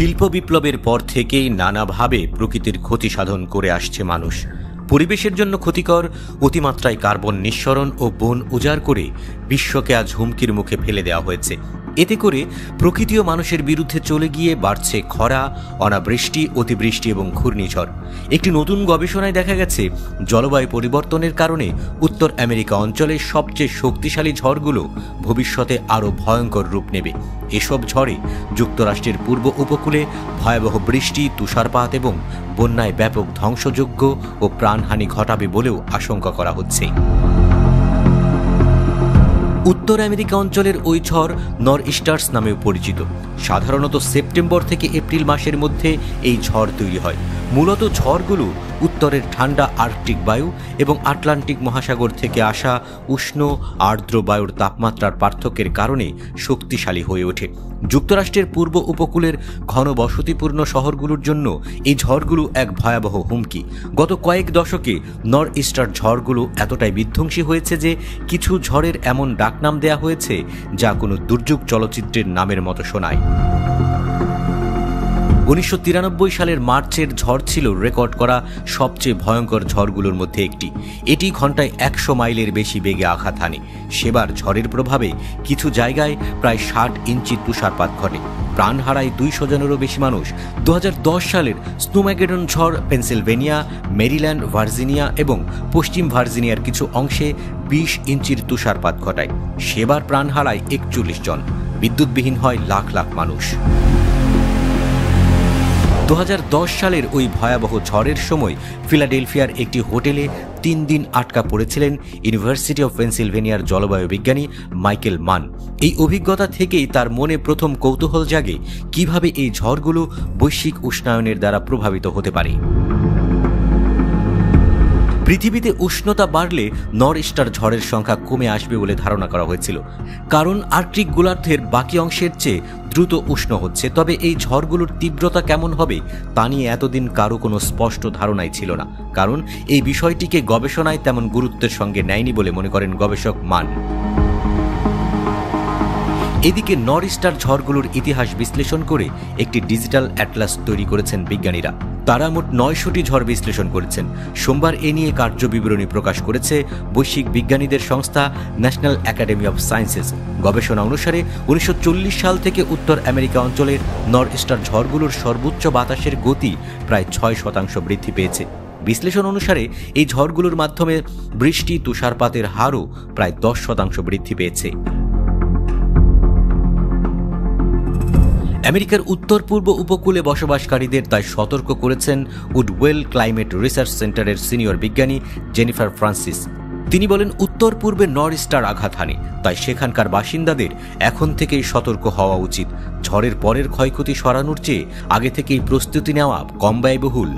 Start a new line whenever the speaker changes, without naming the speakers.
শিল্প বিপ্লবের পর থেকেই নানাভাবে প্রকৃতির ক্ষতি সাধন করে আসছে মানুষ। পরিবেশের জন্য ক্ষতিকর অতিমাত্রায় কার্বন নিঃসরণ ও বন উজাড় করে বিশ্বকে আজ হুমকির মুখে ফেলে দেওয়া হয়েছে। এতে করে প্রকৃতি ও মানুষের বিরুদ্ধে চলে গিয়ে বাড়ছে খরা, অনাবৃষ্টি, অতিবৃষ্টি এবং ঘূর্ণিঝড়। একটি নতুন গবেষণায় দেখা গেছে জলবায়ু পরিবর্তনের কারণে উত্তর আমেরিকা অঞ্চলের সবচেয়ে শক্তিশালী ঝড়গুলো ভবিষ্যতে আরও ভয়ঙ্কর রূপ নেবে। এসব ঝড়ে যুক্তরাষ্ট্রের পূর্ব উপকূলে ভয়াবহ বৃষ্টি, তুষারপাত এবং বন্যায় ব্যাপক ধ্বংসযজ্ঞ ও প্রাণহানি ঘটাবে বলেও আশঙ্কা করা হচ্ছে। উত্তর আমেরিকা অঞ্চলের ওই ঝড় নরইস্টার্স নামেও পরিচিত। সাধারণত সেপ্টেম্বর থেকে এপ্রিল মাসের মধ্যে এই ঝড় তৈরি হয়। মূলত ঝড়গুলো উত্তরের ঠান্ডা আর্কটিক বায়ু এবং আটলান্টিক মহাসাগর থেকে আসা উষ্ণ আর্দ্র বায়ুর তাপমাত্রার পার্থক্যের কারণে শক্তিশালী হয়ে ওঠে। যুক্তরাষ্ট্রের পূর্ব উপকূলের ঘনবসতিপূর্ণ শহরগুলোর জন্য এই ঝড়গুলো এক ভয়াবহ হুমকি। গত কয়েক দশকে নর্থ ইস্টার ঝড়গুলো এতটাই বিধ্বংসী হয়েছে যে কিছু ঝড়ের এমন ডাকনাম দেয়া হয়েছে যা কোনো দুর্যোগ চলচ্চিত্রের নামের মতো শোনায়। 1993 সালের মার্চের ঝড় ছিল রেকর্ড করা সবচেয়ে ভয়ঙ্কর ঝড়গুলোর মধ্যে একটি। এটি ঘন্টায় 100 মাইলের বেশি বেগে আঘাত হানে। সেবার ঝড়ের প্রভাবে কিছু জায়গায় প্রায় 60 ইঞ্চি তুষারপাত ঘটে। প্রাণ হারায় 200 জনেরও বেশি মানুষ। 2010 সালের স্নোম্যাগেডন ঝড় পেনসিলভেনিয়া, মেরিল্যান্ড, ভার্জিনিয়া এবং পশ্চিম ভার্জিনিয়ার কিছু অংশে 20 ইঞ্চির তুষারপাত ঘটায়। সেবার প্রাণ হারায় 41 জন। বিদ্যুৎবিহীন হয় লাখ লাখ মানুষ। 2010 সালের ওই ভয়াবহ ঝড়ের সময় ফিলাডেলফিয়ার একটি হোটেলে 3 দিন আটকা পড়েছিলেন ইউনিভার্সিটি অফ পেনসিলভেনিয়ার জলবায়ু বিজ্ঞানী মাইকেল মান। এই অভিজ্ঞতা থেকেই তার মনে প্রথম কৌতূহল জাগে কিভাবে এই ঝড়গুলো বৈশ্বিক উষ্ণায়নের দ্বারা প্রভাবিত হতে পারে। পৃথিবীতে উষ্ণতা বাড়লে নর্থ ইস্টার ঝড়ের সংখ্যা কমে আসবে বলে ধারণা করা হয়েছিল, কারণ আর্কটিক গোলার্ধের বাকি অংশের চেয়ে দ্রুত উষ্ণ হচ্ছে। তবে এই ঝড়গুলোর তীব্রতা কেমন হবে তা নিয়ে এতদিন কারো কোনো স্পষ্ট ধারণাই ছিল না, কারণ এই বিষয়টিকে গবেষণায় তেমন গুরুত্বের সঙ্গে নেয়নি বলে মনে করেন গবেষক মান। এদিকে নর্থ ইস্টার ঝড়গুলোর ইতিহাস বিশ্লেষণ করে একটি ডিজিটাল অ্যাটলাস তৈরি করেছেন বিজ্ঞানীরা। তারা মোট 900টি ঝড় বিশ্লেষণ করেছেন। সোমবার এ নিয়ে কার্যবিবরণী প্রকাশ করেছে বৈশ্বিক বিজ্ঞানীদের সংস্থা ন্যাশনাল একাডেমি অফ সায়েন্সেস। গবেষণা অনুসারে 1940 সাল থেকে উত্তর আমেরিকা অঞ্চলের নর্থ ইস্টার ঝড়গুলোর সর্বোচ্চ বাতাসের গতি প্রায় 6% বৃদ্ধি পেয়েছে। বিশ্লেষণ অনুসারে এই ঝড়গুলোর মাধ্যমে বৃষ্টি, তুষারপাতের হারও প্রায় 10% বৃদ্ধি পেয়েছে। আমেরিকার উত্তর পূর্ব উপকূলে বসবাসকারীদের তাই সতর্ক করেছেন উডওয়েল ক্লাইমেট রিসার্চ সেন্টারের সিনিয়র বিজ্ঞানী জেনিফার ফ্রান্সিস। তিনি বলেন, উত্তর পূর্বে নর্থ ইস্টার আঘাত হানে, তাই সেখানকার বাসিন্দাদের এখন থেকেই সতর্ক হওয়া উচিত। ঝড়ের পরের ক্ষয়ক্ষতি সরানোর চেয়ে আগে থেকেই প্রস্তুতি নেওয়া কম ব্যয়বহুল।